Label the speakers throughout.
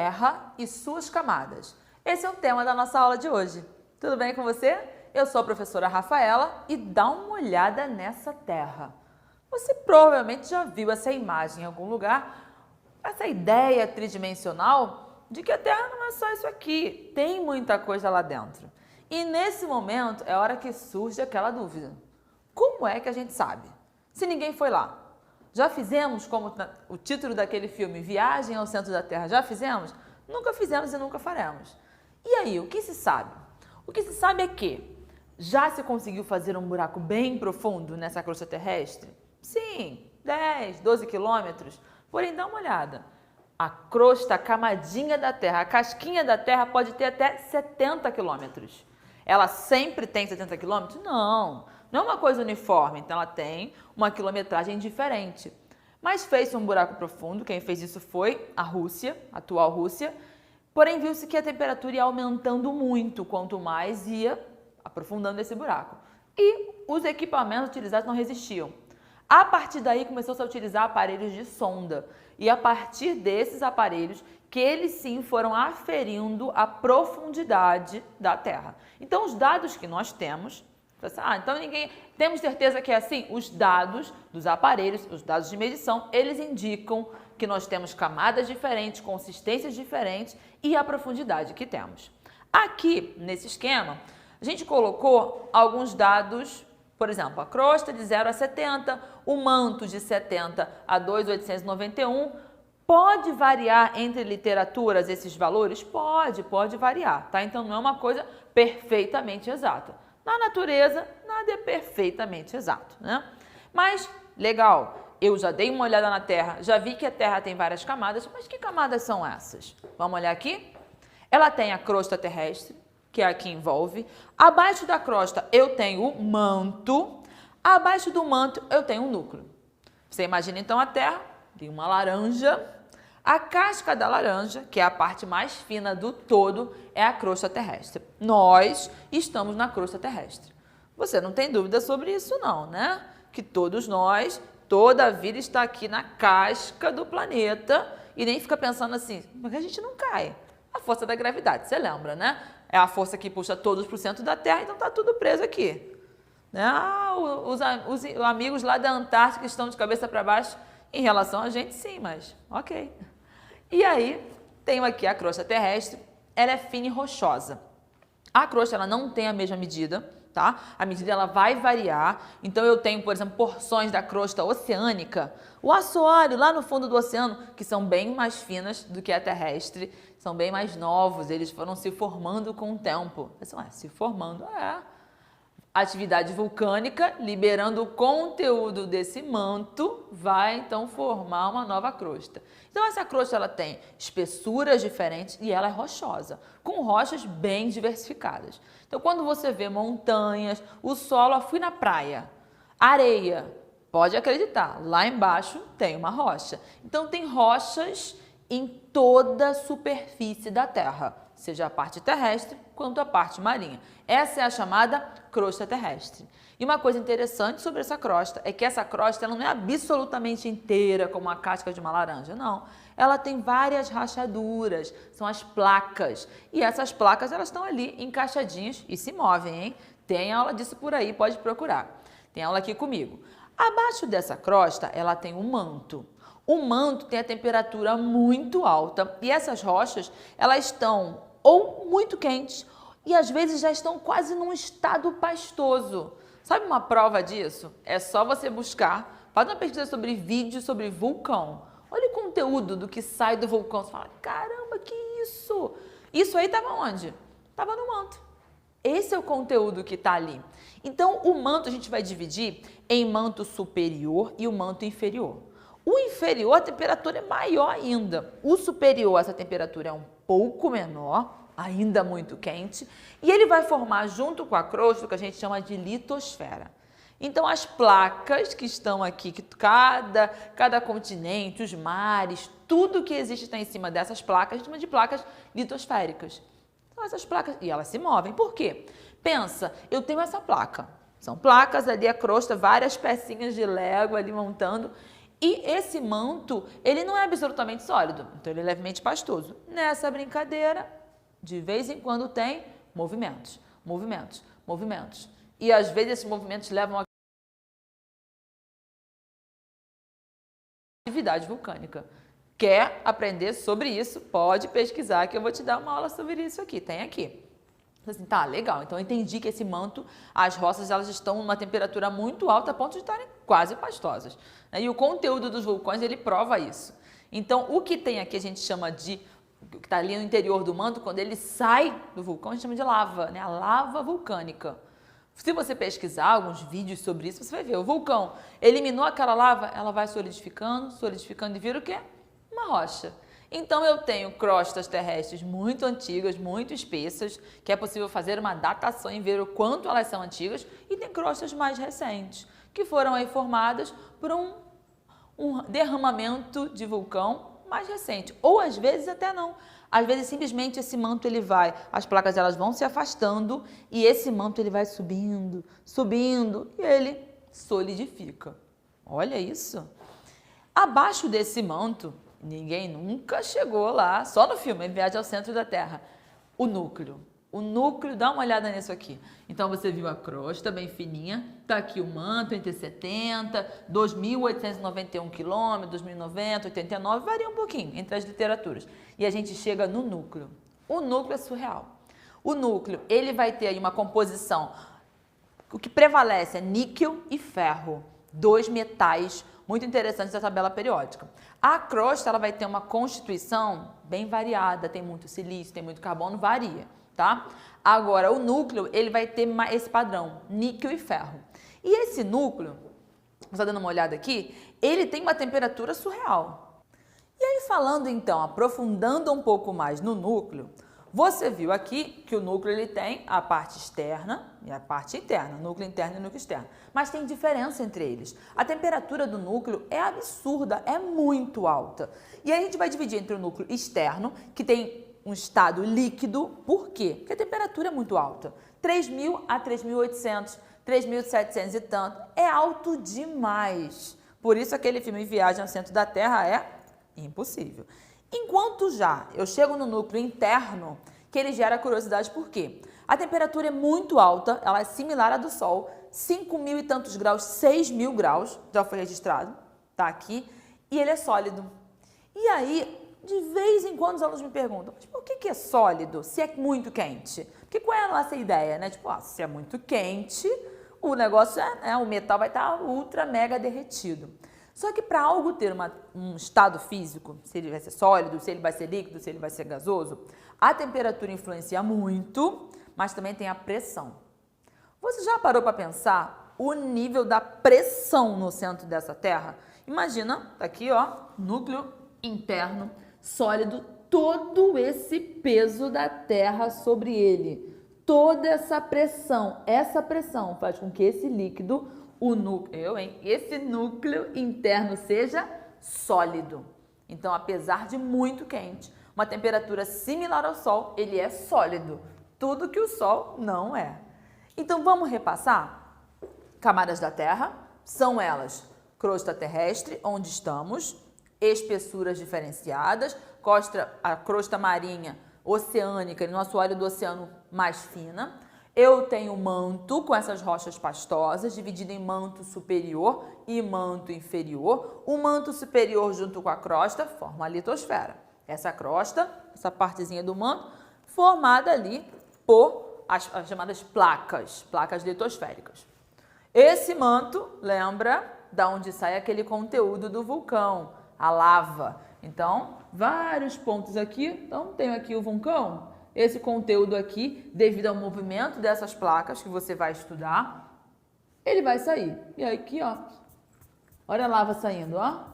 Speaker 1: Terra e suas camadas. Esse é o tema da nossa aula de hoje. Tudo bem com você? Eu sou a professora Rafaela e dá uma olhada nessa Terra. Você provavelmente já viu essa imagem em algum lugar, essa ideia tridimensional de que a Terra não é só isso aqui, tem muita coisa lá dentro. E nesse momento é a hora que surge aquela dúvida. Como é que a gente sabe? Se ninguém foi lá. Já fizemos, como o título daquele filme, Viagem ao Centro da Terra, já fizemos? Nunca fizemos e nunca faremos. E aí, o que se sabe? O que se sabe é que já se conseguiu fazer um buraco bem profundo nessa crosta terrestre? Sim, 10, 12 quilômetros. Porém, dá uma olhada. A crosta, a camadinha da Terra, a casquinha da Terra pode ter até 70 quilômetros. Ela sempre tem 70 quilômetros? Não, não é uma coisa uniforme, então ela tem uma quilometragem diferente. Mas fez-se um buraco profundo, quem fez isso foi a Rússia, a atual Rússia, porém viu-se que a temperatura ia aumentando muito, quanto mais ia aprofundando esse buraco. E os equipamentos utilizados não resistiam. A partir daí começou-se a utilizar aparelhos de sonda, e a partir desses aparelhos que eles sim foram aferindo a profundidade da Terra. Então os dados que nós temos, temos certeza que é assim? Os dados dos aparelhos, os dados de medição, eles indicam que nós temos camadas diferentes, consistências diferentes e a profundidade que temos. Aqui, nesse esquema, a gente colocou alguns dados, por exemplo, a crosta de 0 a 70, o manto de 70 a 2.891. Pode variar entre literaturas esses valores? Pode variar, tá? Então não é uma coisa perfeitamente exata. Na natureza, nada é perfeitamente exato, né? Mas, legal, eu já dei uma olhada na Terra, já vi que a Terra tem várias camadas, mas que camadas são essas? Vamos olhar aqui? Ela tem a crosta terrestre, que é a que envolve. Abaixo da crosta eu tenho o manto, abaixo do manto eu tenho um núcleo. Você imagina então a Terra, tem uma laranja, a casca da laranja, que é a parte mais fina do todo, é a crosta terrestre. Nós estamos na crosta terrestre. Você não tem dúvida sobre isso não, né? Que todos nós, toda a vida está aqui na casca do planeta e nem fica pensando assim, porque a gente não cai. A força da gravidade, você lembra, né? É a força que puxa todos para o centro da Terra, então está tudo preso aqui. Né? Os amigos lá da Antártica estão de cabeça para baixo em relação a gente, sim, mas ok. E aí, tenho aqui a crosta terrestre, ela é fina e rochosa. A crosta ela não tem a mesma medida, tá? A medida ela vai variar. Então eu tenho, por exemplo, porções da crosta oceânica, o assoalho lá no fundo do oceano, que são bem mais finas do que a terrestre, são bem mais novos, eles foram se formando com o tempo. Se formando, atividade vulcânica, liberando o conteúdo desse manto, vai então formar uma nova crosta. Então essa crosta ela tem espessuras diferentes e ela é rochosa, com rochas bem diversificadas. Então quando você vê montanhas, o solo, eu fui na praia, areia, pode acreditar, lá embaixo tem uma rocha. Então tem rochas em toda a superfície da Terra, seja a parte terrestre quanto a parte marinha. Essa é a chamada crosta terrestre. E uma coisa interessante sobre essa crosta é que essa crosta ela não é absolutamente inteira como a casca de uma laranja, não. Ela tem várias rachaduras, são as placas. E essas placas elas estão ali encaixadinhas e se movem, hein? Tem aula disso por aí, pode procurar. Tem aula aqui comigo. Abaixo dessa crosta ela tem um manto. O manto tem a temperatura muito alta e essas rochas elas estão ou muito quentes e às vezes já estão quase num estado pastoso. Sabe uma prova disso? É só você buscar, faz uma pesquisa sobre vídeo sobre vulcão. Olha o conteúdo do que sai do vulcão. Você fala, caramba, que isso? Isso aí estava onde? Estava no manto. Esse é o conteúdo que está ali. Então, o manto a gente vai dividir em manto superior e o manto inferior. O inferior, a temperatura é maior ainda. O superior, essa temperatura é um pouco menor, ainda muito quente, e ele vai formar junto com a crosta o que a gente chama de litosfera. Então, as placas que estão aqui, que cada continente, os mares, tudo que existe está em cima dessas placas, a gente chama de placas litosféricas. Então, essas placas, e elas se movem. Por quê? Pensa, eu tenho essa placa. São placas ali, a crosta, várias pecinhas de Lego ali montando, E esse manto, ele não é absolutamente sólido, então ele é levemente pastoso. Nessa brincadeira, de vez em quando tem movimentos, movimentos, movimentos. E às vezes esses movimentos levam a atividade vulcânica. Quer aprender sobre isso? Pode pesquisar que eu vou te dar uma aula sobre isso aqui, tem aqui. Assim, tá, legal, então eu entendi que esse manto, as rochas, elas estão numa temperatura muito alta a ponto de estarem quase pastosas. Né? E o conteúdo dos vulcões, ele prova isso. Então, o que tem aqui a gente chama de, o que está ali no interior do manto, quando ele sai do vulcão, a gente chama de lava, né? A lava vulcânica. Se você pesquisar alguns vídeos sobre isso, você vai ver, o vulcão eliminou aquela lava, ela vai solidificando, solidificando e vira o quê? Uma rocha. Então eu tenho crostas terrestres muito antigas, muito espessas, que é possível fazer uma datação e ver o quanto elas são antigas, e tem crostas mais recentes, que foram aí formadas por um derramamento de vulcão mais recente, ou às vezes até não. Às vezes simplesmente esse manto ele vai, as placas elas vão se afastando e esse manto ele vai subindo, subindo e ele solidifica. Olha isso! Abaixo desse manto, ninguém nunca chegou lá, só no filme Viagem ao Centro da Terra, o núcleo. O núcleo, dá uma olhada nisso aqui. Então você viu a crosta bem fininha, tá aqui o manto entre 70, 2.891 km, 2.090, 89, varia um pouquinho entre as literaturas. E a gente chega no núcleo. O núcleo é surreal. O núcleo, ele vai ter aí uma composição, o que prevalece é níquel e ferro, dois metais muito interessantes da tabela periódica. A crosta, ela vai ter uma constituição bem variada, tem muito silício, tem muito carbono, varia. Tá? Agora, o núcleo, ele vai ter esse padrão, níquel e ferro. E esse núcleo, você está dando uma olhada aqui, ele tem uma temperatura surreal. E aí, falando então, aprofundando um pouco mais no núcleo, você viu aqui que o núcleo ele tem a parte externa e a parte interna, núcleo interno e núcleo externo. Mas tem diferença entre eles. A temperatura do núcleo é absurda, é muito alta. E aí a gente vai dividir entre o núcleo externo, que tem um estado líquido, por quê? Porque a temperatura é muito alta, 3.000 a 3.800, 3.700 e tanto, é alto demais. Por isso aquele filme Viagem ao Centro da Terra é impossível. Enquanto já eu chego no núcleo interno, que ele gera curiosidade por quê? A temperatura é muito alta, ela é similar à do Sol, 5.000 e tantos graus, 6.000 graus, já foi registrado, tá aqui, e ele é sólido. E aí, de vez em quando os alunos me perguntam, tipo, o que é sólido se é muito quente? Porque qual é a nossa ideia, né? Tipo, se é muito quente, o negócio o metal vai estar ultra mega derretido. Só que para algo ter um estado físico, se ele vai ser sólido, se ele vai ser líquido, se ele vai ser gasoso, a temperatura influencia muito, mas também tem a pressão. Você já parou para pensar o nível da pressão no centro dessa Terra? Imagina, tá aqui, ó, núcleo interno, sólido, todo esse peso da Terra sobre ele, toda essa pressão faz com que esse líquido, esse núcleo interno seja sólido. Então, apesar de muito quente, uma temperatura similar ao Sol, ele é sólido, tudo que o Sol não é. Então, vamos repassar? Camadas da Terra, são elas crosta terrestre, onde estamos, espessuras diferenciadas, a crosta marinha oceânica, nosso óleo do oceano mais fina. Eu tenho manto com essas rochas pastosas, dividido em manto superior e manto inferior. O manto superior junto com a crosta forma a litosfera. Essa crosta, essa partezinha do manto, formada ali por as chamadas placas litosféricas. Esse manto lembra de onde sai aquele conteúdo do vulcão, a lava. Então, vários pontos aqui. Então, tenho aqui o vulcão. Esse conteúdo aqui, devido ao movimento dessas placas que você vai estudar, ele vai sair. E aí aqui, ó, olha a lava saindo, ó.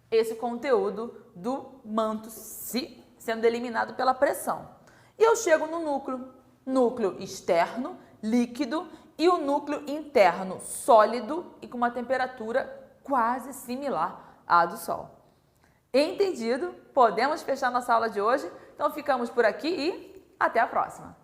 Speaker 1: Esse conteúdo do manto sendo eliminado pela pressão. E eu chego no núcleo externo, líquido, e o núcleo interno, sólido e com uma temperatura quase similar à do Sol. Entendido? Podemos fechar nossa aula de hoje? Então ficamos por aqui e até a próxima!